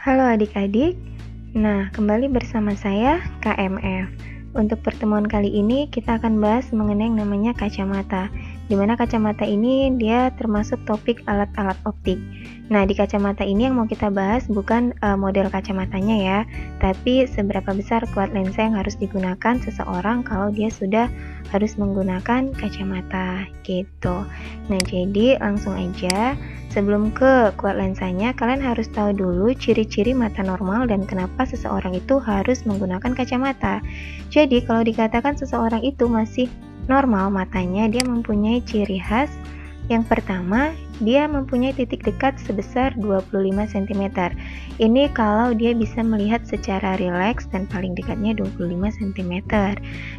Halo adik-adik, nah kembali bersama saya KMF. Untuk pertemuan kali ini kita akan bahas mengenai yang namanya kacamata. Di mana kacamata ini dia termasuk topik alat-alat optik. Nah di kacamata ini yang mau kita bahas bukan model kacamatanya ya, tapi seberapa besar kuat lensa yang harus digunakan seseorang kalau dia sudah harus menggunakan kacamata gitu. Nah jadi langsung aja. Sebelum ke kuat lensanya, kalian harus tahu dulu ciri-ciri mata normal dan kenapa seseorang itu harus menggunakan kacamata. Jadi, kalau dikatakan seseorang itu masih normal matanya, dia mempunyai ciri khas. Yang pertama, dia mempunyai titik dekat sebesar 25 cm. Ini kalau dia bisa melihat secara rileks dan paling dekatnya 25 cm.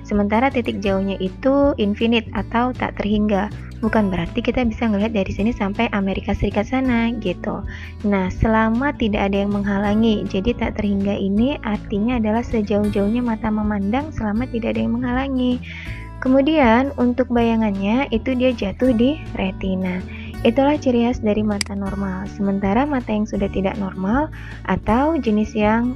Sementara titik jauhnya itu infinite atau tak terhingga. Bukan berarti kita bisa melihat dari sini sampai Amerika Serikat sana gitu. Nah, selama tidak ada yang menghalangi, jadi tak terhingga ini artinya adalah sejauh-jauhnya mata memandang selama tidak ada yang menghalangi. Kemudian untuk bayangannya itu dia jatuh di retina. Itulah ciri khas dari mata normal. Sementara mata yang sudah tidak normal atau jenis yang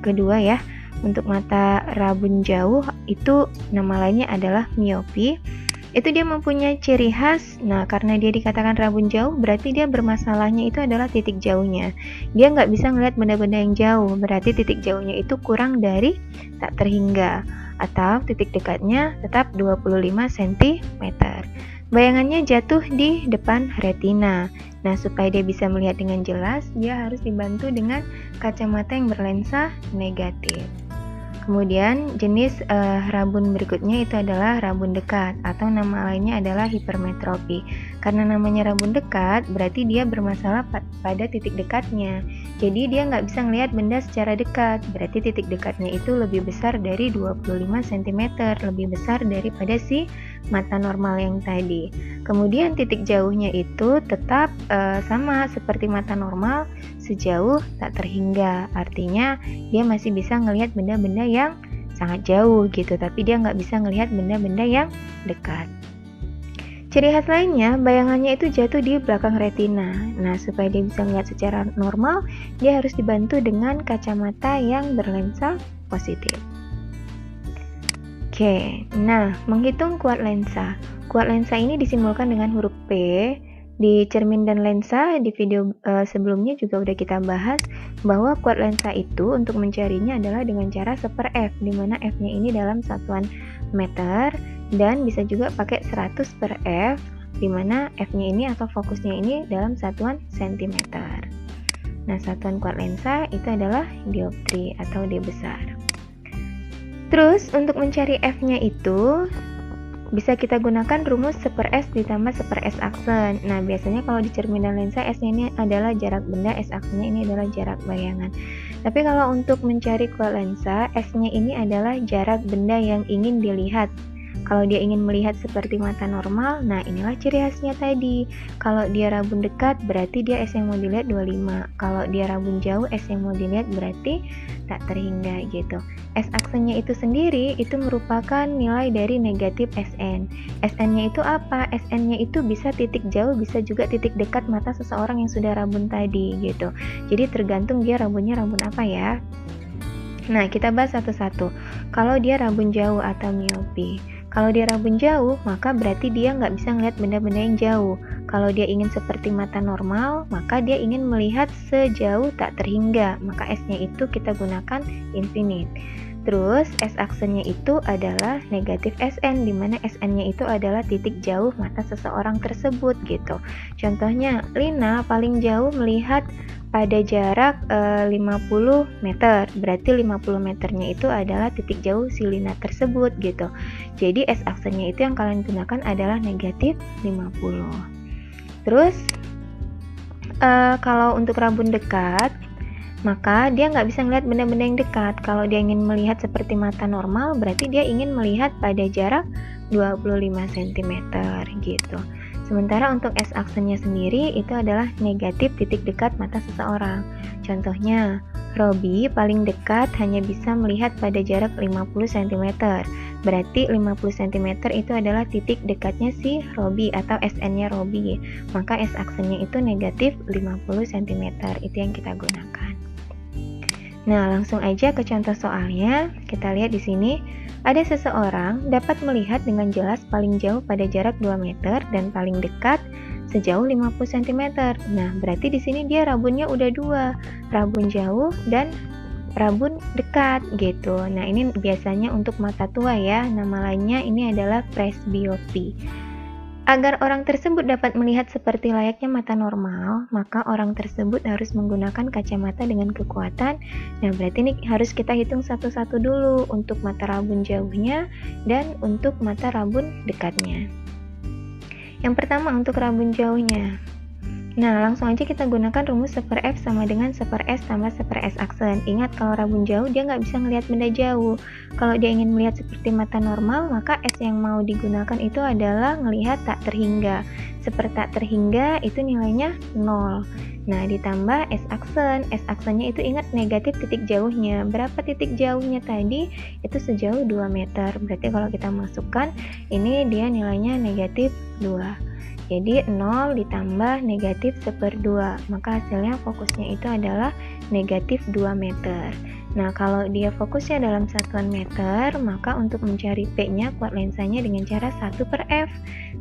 kedua ya, untuk mata rabun jauh itu nama lainnya adalah miopi. Itu dia mempunyai ciri khas. Nah, karena dia dikatakan rabun jauh, berarti dia bermasalahnya itu adalah titik jauhnya. Dia nggak bisa melihat benda-benda yang jauh, berarti titik jauhnya itu kurang dari tak terhingga. Atau titik dekatnya tetap 25 cm. Bayangannya jatuh di depan retina. Nah, supaya dia bisa melihat dengan jelas, dia harus dibantu dengan kacamata yang berlensa negatif. Kemudian jenis rabun berikutnya itu adalah rabun dekat atau nama lainnya adalah hipermetropi. Karena namanya rabun dekat berarti dia bermasalah pada titik dekatnya. Jadi dia nggak bisa melihat benda secara dekat. Berarti titik dekatnya itu lebih besar dari 25 cm, lebih besar daripada si mata normal yang tadi. Kemudian titik jauhnya itu tetap sama seperti mata normal, sejauh tak terhingga. Artinya dia masih bisa melihat benda-benda yang sangat jauh gitu, tapi dia nggak bisa melihat benda-benda yang dekat. Ciri khas lainnya, bayangannya itu jatuh di belakang retina. Nah, supaya dia bisa melihat secara normal, dia harus dibantu dengan kacamata yang berlensa positif. Oke, nah menghitung kuat lensa. Kuat lensa ini disimbolkan dengan huruf P. Di cermin dan lensa di video sebelumnya juga udah kita bahas bahwa kuat lensa itu untuk mencarinya adalah dengan cara 1/f, di mana f-nya ini dalam satuan meter dan bisa juga pakai 100/f, di mana f-nya ini atau fokusnya ini dalam satuan sentimeter. Nah, satuan kuat lensa itu adalah dioptri atau D besar. Terus untuk mencari f-nya itu bisa kita gunakan rumus 1/s ditambah 1/s aksen. Nah, biasanya kalau di cermin dan lensa S-nya ini adalah jarak benda, S aksennya ini adalah jarak bayangan. Tapi kalau untuk mencari kuat lensa, S-nya ini adalah jarak benda yang ingin dilihat. Kalau dia ingin melihat seperti mata normal, nah inilah ciri khasnya tadi. Kalau dia rabun dekat, berarti dia S yang mau dilihat 25. Kalau dia rabun jauh, S yang mau dilihat berarti tak terhingga gitu. S aksennya itu sendiri itu merupakan nilai dari negatif SN. SN-nya itu apa? SN-nya itu bisa titik jauh, bisa juga titik dekat mata seseorang yang sudah rabun tadi gitu. Jadi tergantung dia rabunnya rabun apa ya. Nah, kita bahas satu-satu. Kalau dia rabun jauh atau miopi. Kalau dia rabun jauh, maka berarti dia nggak bisa melihat benda-benda yang jauh. Kalau dia ingin seperti mata normal, maka dia ingin melihat sejauh tak terhingga. Maka S-nya itu kita gunakan infinite. Terus S aksennya itu adalah negatif SN, di mana SN-nya itu adalah titik jauh mata seseorang tersebut gitu. Contohnya, Lina paling jauh melihat pada jarak 50 meter, berarti 50 meternya itu adalah titik jauh si Lina tersebut gitu. Jadi S aksennya itu yang kalian gunakan adalah negatif 50. Terus kalau untuk rabun dekat, maka dia nggak bisa melihat benda-benda yang dekat. Kalau dia ingin melihat seperti mata normal, berarti dia ingin melihat pada jarak 25 cm gitu. Sementara untuk S aksennya sendiri itu adalah negatif titik dekat mata seseorang. Contohnya, Robi paling dekat hanya bisa melihat pada jarak 50 cm. Berarti 50 cm itu adalah titik dekatnya si Robi atau SN-nya Robi. Maka S aksennya itu negatif 50 cm. Itu yang kita gunakan. Nah, langsung aja ke contoh soalnya. Kita lihat di sini, ada seseorang dapat melihat dengan jelas paling jauh pada jarak 2 meter dan paling dekat sejauh 50 cm. Nah, berarti di sini dia rabunnya udah dua, rabun jauh dan rabun dekat gitu. Nah, ini biasanya untuk mata tua ya. Nama lainnya ini adalah presbiopi. Agar orang tersebut dapat melihat seperti layaknya mata normal, maka orang tersebut harus menggunakan kacamata dengan kekuatan. Nah, berarti ini harus kita hitung satu-satu dulu untuk mata rabun jauhnya dan untuk mata rabun dekatnya. Yang pertama untuk rabun jauhnya. Nah, langsung aja kita gunakan rumus 1/F sama dengan 1/S tambah 1/S aksen. Ingat, kalau rabun jauh dia nggak bisa melihat benda jauh. Kalau dia ingin melihat seperti mata normal, maka S yang mau digunakan itu adalah melihat tak terhingga. Seperti tak terhingga itu nilainya 0. Nah, ditambah S aksen. S aksennya itu ingat negatif titik jauhnya. Berapa titik jauhnya tadi? Itu sejauh 2 meter. Berarti kalau kita masukkan, ini dia nilainya negatif 2. Jadi 0 ditambah negatif 1/2, maka hasilnya fokusnya itu adalah negatif 2 meter. Nah, kalau dia fokusnya dalam satuan meter, maka untuk mencari P-nya kuat lensanya dengan cara 1/F,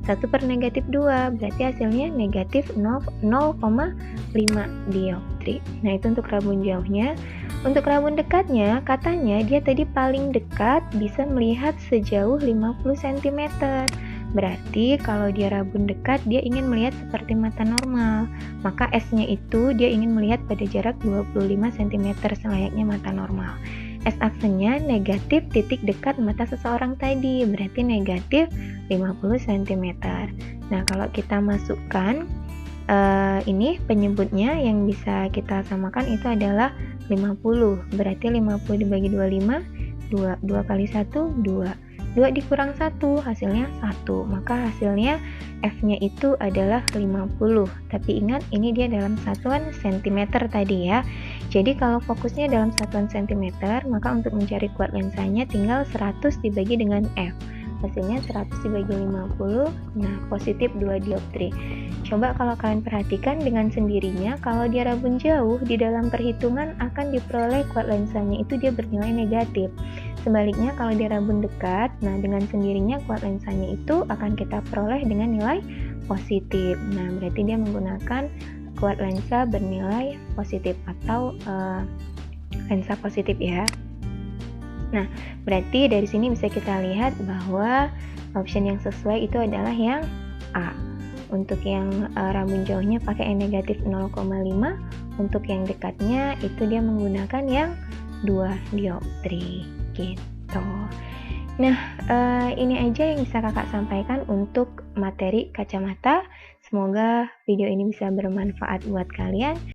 1/-2, berarti hasilnya negatif 0,5 dioptri. Nah, itu untuk rabun jauhnya. Untuk rabun dekatnya, katanya dia tadi paling dekat bisa melihat sejauh 50 cm. Berarti kalau dia rabun dekat, dia ingin melihat seperti mata normal. Maka S-nya itu dia ingin melihat pada jarak 25 cm selayaknya mata normal. S aksennya negatif titik dekat mata seseorang tadi, berarti negatif 50 cm. Nah, kalau kita masukkan ini penyebutnya yang bisa kita samakan itu adalah 50. Berarti 50 dibagi 25, 2. 2 kali 1, 2. 2 dikurang 1, hasilnya 1. Maka hasilnya F-nya itu adalah 50. Tapi ingat, ini dia dalam satuan cm tadi ya. Jadi kalau fokusnya dalam satuan cm, maka untuk mencari kuat lensanya tinggal 100 dibagi dengan F. Hasilnya 100 dibagi 50, nah positif 2 dioptri. Coba kalau kalian perhatikan dengan sendirinya, kalau dia rabun jauh, di dalam perhitungan akan diperoleh kuat lensanya itu dia bernilai negatif. Sebaliknya kalau dia rabun dekat, nah dengan sendirinya kuat lensanya itu akan kita peroleh dengan nilai positif. Nah, berarti dia menggunakan kuat lensa bernilai positif atau lensa positif ya. Nah, berarti dari sini bisa kita lihat bahwa option yang sesuai itu adalah yang A. Untuk yang rabun jauhnya pakai N negatif 0,5, untuk yang dekatnya itu dia menggunakan yang 2 dioptri gitu. Nah, ini aja yang bisa kakak sampaikan untuk materi kacamata. Semoga video ini bisa bermanfaat buat kalian.